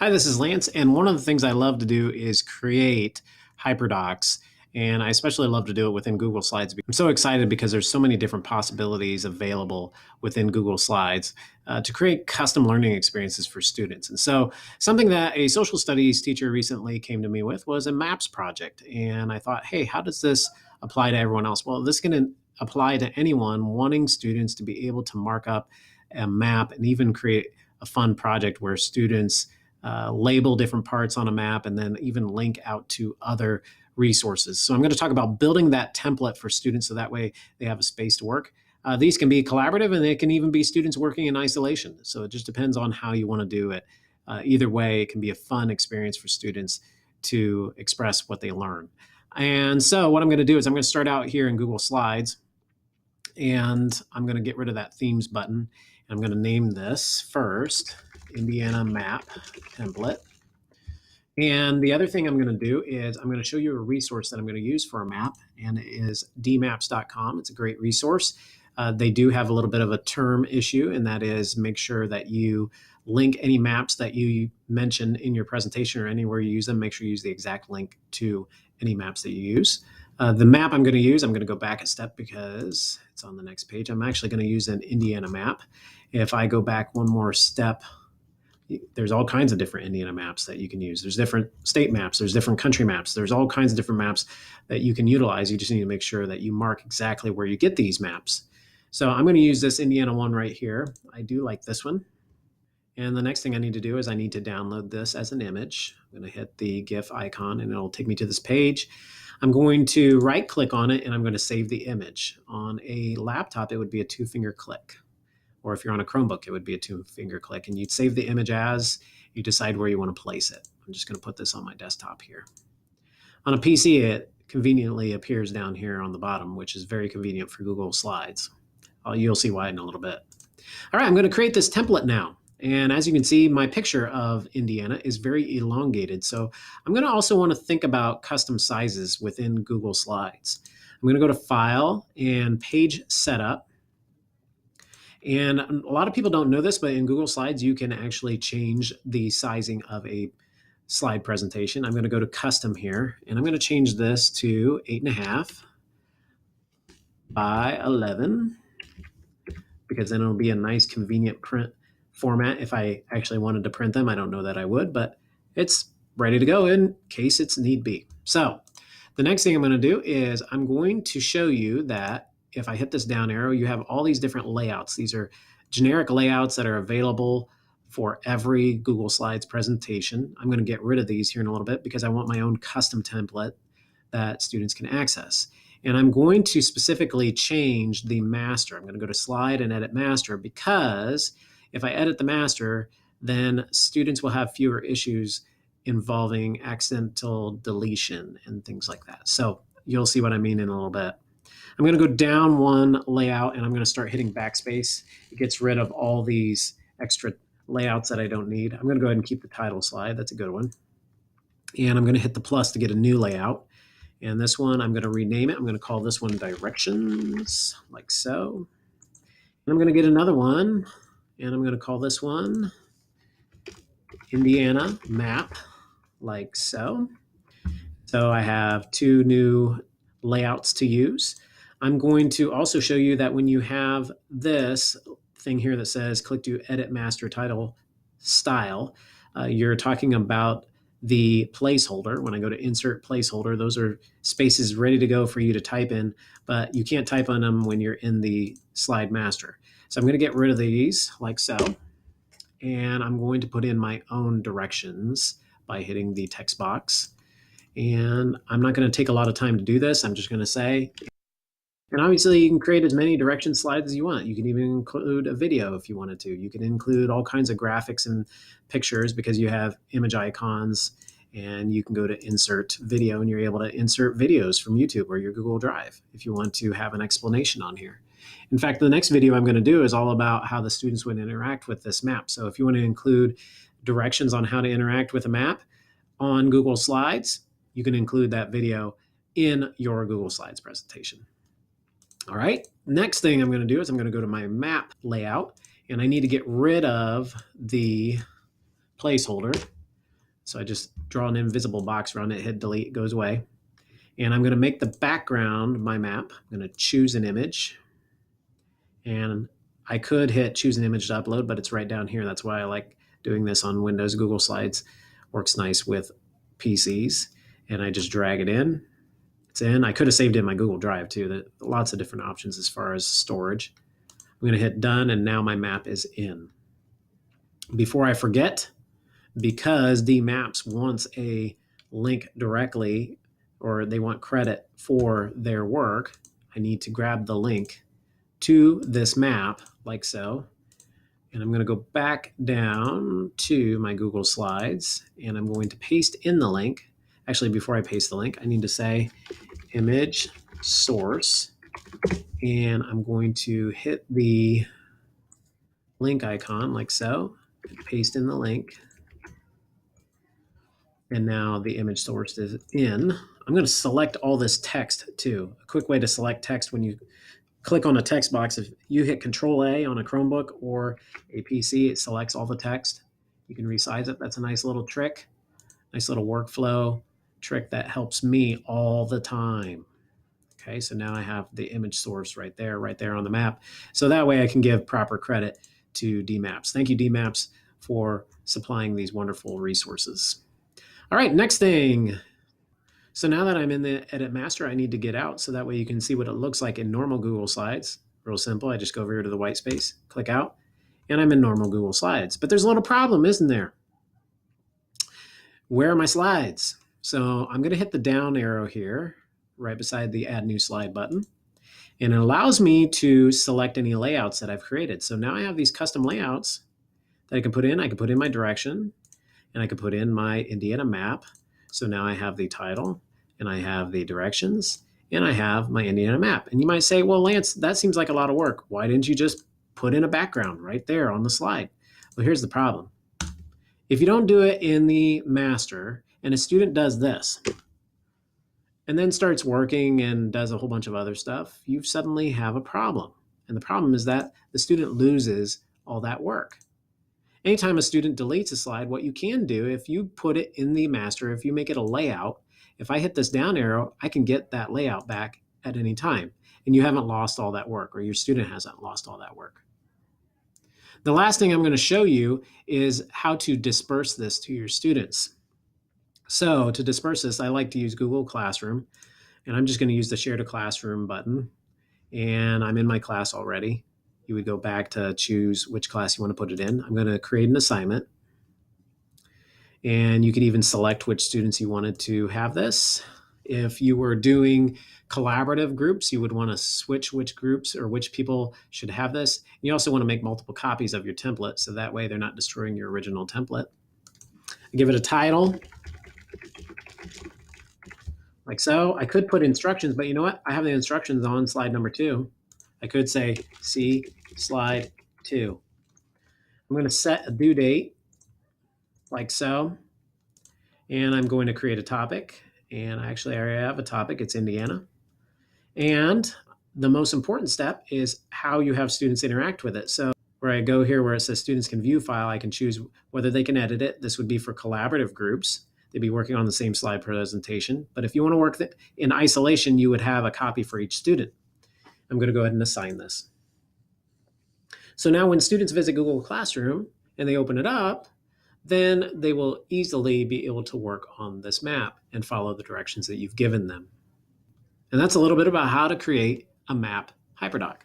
Hi, this is Lance, and one of the things I love to do is create Hyperdocs, and I especially love to do it within Google Slides. I'm so excited because there's so many different possibilities available within Google Slides to create custom learning experiences for students. And so something that a social studies teacher recently came to me with was a maps project, and I thought, hey, how does this apply to everyone else? Well, this can apply to anyone wanting students to be able to mark up a map and even create a fun project where students label different parts on a map, and then even link out to other resources. So I'm going to talk about building that template for students so that way they have a space to work. These can be collaborative, and they can even be students working in isolation. So it just depends on how you want to do it. Either way, it can be a fun experience for students to express what they learn. And so what I'm going to do is I'm going to start out here in Google Slides, and I'm going to get rid of that themes button. And I'm going to name this first Indiana map template. And the other thing I'm going to do is I'm going to show you a resource that I'm going to use for a map, and it is dmaps.com. It's a great resource. They do have a little bit of a term issue, and that is make sure that you link any maps that you mention in your presentation or anywhere you use them. Make sure you use the exact link to any maps that you use. The map I'm going to use, I'm going to go back a step because it's on the next page. I'm actually going to use an Indiana map. If I go back one more step, there's all kinds of different Indiana maps that you can use. There's different state maps, there's different country maps, there's all kinds of different maps that you can utilize. You just need to make sure that you mark exactly where you get these maps. So I'm going to use this Indiana one right here. I do like this one. And the next thing I need to do is I need to download this as an image. I'm going to hit the GIF icon and it'll take me to this page. I'm going to right click on it and I'm going to save the image. On a laptop, it would be a 2-finger click. Or if you're on a Chromebook, it would be a 2-finger click, and you'd save the image as you decide where you want to place it. I'm just going to put this on my desktop here. On a PC, it conveniently appears down here on the bottom, which is very convenient for Google Slides. You'll see why in a little bit. All right, I'm going to create this template now. And as you can see, my picture of Indiana is very elongated. So I'm going to also want to think about custom sizes within Google Slides. I'm going to go to File and Page Setup. And a lot of people don't know this, but in Google Slides, you can actually change the sizing of a slide presentation. I'm going to go to Custom here, and I'm going to change this to 8.5 by 11, because then it'll be a nice, convenient print format if I actually wanted to print them. I don't know that I would, but it's ready to go in case it's need be. So the next thing I'm going to do is I'm going to show you that if I hit this down arrow, you have all these different layouts. These are generic layouts that are available for every Google Slides presentation. I'm going to get rid of these here in a little bit because I want my own custom template that students can access. And I'm going to specifically change the master. I'm going to go to Slide and Edit Master, because if I edit the master, then students will have fewer issues involving accidental deletion and things like that. So you'll see what I mean in a little bit. I'm going to go down one layout and I'm going to start hitting backspace. It gets rid of all these extra layouts that I don't need. I'm going to go ahead and keep the title slide. That's a good one. And I'm going to hit the plus to get a new layout. And this one, I'm going to rename it. I'm going to call this one Directions, like so. And I'm going to get another one, and I'm going to call this one Indiana Map, like so. So I have two new layouts to use. I'm going to also show you that when you have this thing here that says click to edit master title style, you're talking about the placeholder. When I go to insert placeholder, those are spaces ready to go for you to type in, but you can't type on them when you're in the slide master. So I'm going to get rid of these like so, and I'm going to put in my own directions by hitting the text box. And I'm not going to take a lot of time to do this. I'm just going to say, and obviously you can create as many direction slides as you want. You can even include a video if you wanted to. You can include all kinds of graphics and pictures because you have image icons, and you can go to insert video and you're able to insert videos from YouTube or your Google Drive if you want to have an explanation on here. In fact, the next video I'm going to do is all about how the students would interact with this map. So if you want to include directions on how to interact with a map on Google Slides, you can include that video in your Google Slides presentation. All right, next thing I'm going to do is I'm going to go to my map layout, and I need to get rid of the placeholder. So I just draw an invisible box around it, hit delete, it goes away. And I'm going to make the background my map. I'm going to choose an image. And I could hit choose an image to upload, but it's right down here. That's why I like doing this on Windows. Google Slides works nice with PCs. And I just drag it in. It's in. I could have saved it in my Google Drive too. There lots of different options as far as storage. I'm going to hit done, and now my map is in. Before I forget, because DMaps wants a link directly, or they want credit for their work, I need to grab the link to this map like so. And I'm going to go back down to my Google Slides, and I'm going to paste in the link. Actually, before I paste the link, I need to say image source, and I'm going to hit the link icon like so, and paste in the link. And now the image source is in. I'm going to select all this text too. A quick way to select text: when you click on a text box, if you hit Control A on a Chromebook or a PC, it selects all the text. You can resize it. That's a nice little trick, nice little workflow trick that helps me all the time. Okay, so now I have the image source right there on the map. So that way I can give proper credit to DMaps. Thank you, DMaps, for supplying these wonderful resources. All right, next thing. So now that I'm in the Edit Master, I need to get out so that way you can see what it looks like in normal Google Slides. Real simple. I just go over here to the white space, click out, and I'm in normal Google Slides. But there's a little problem, isn't there? Where are my slides? So I'm going to hit the down arrow here, right beside the Add New Slide button. And it allows me to select any layouts that I've created. So now I have these custom layouts that I can put in. I can put in my direction, and I can put in my Indiana map. So now I have the title, and I have the directions, and I have my Indiana map. And you might say, well, Lance, that seems like a lot of work. Why didn't you just put in a background right there on the slide? Well, here's the problem. If you don't do it in the master, and a student does this, and then starts working and does a whole bunch of other stuff, you suddenly have a problem. And the problem is that the student loses all that work. Anytime a student deletes a slide, what you can do, if you put it in the master, if you make it a layout, if I hit this down arrow, I can get that layout back at any time. And you haven't lost all that work, or your student hasn't lost all that work. The last thing I'm going to show you is how to disperse this to your students. So to disperse this, I like to use Google Classroom, and I'm just going to use the Share to Classroom button. And I'm in my class already. You would go back to choose which class you want to put it in. I'm going to create an assignment. And you could even select which students you wanted to have this. If you were doing collaborative groups, you would want to switch which groups or which people should have this. You also want to make multiple copies of your template, so that way they're not destroying your original template. I give it a title, like so. I could put instructions, but you know what? I have the instructions on slide number 2. I could say, see slide 2. I'm going to set a due date, like so. And I'm going to create a topic. And actually, I already have a topic. It's Indiana. And the most important step is how you have students interact with it. So where I go here where it says students can view file, I can choose whether they can edit it. This would be for collaborative groups. They'd be working on the same slide presentation. But if you want to work in isolation, you would have a copy for each student. I'm going to go ahead and assign this. So now when students visit Google Classroom and they open it up, then they will easily be able to work on this map and follow the directions that you've given them. And that's a little bit about how to create a map Hyperdoc.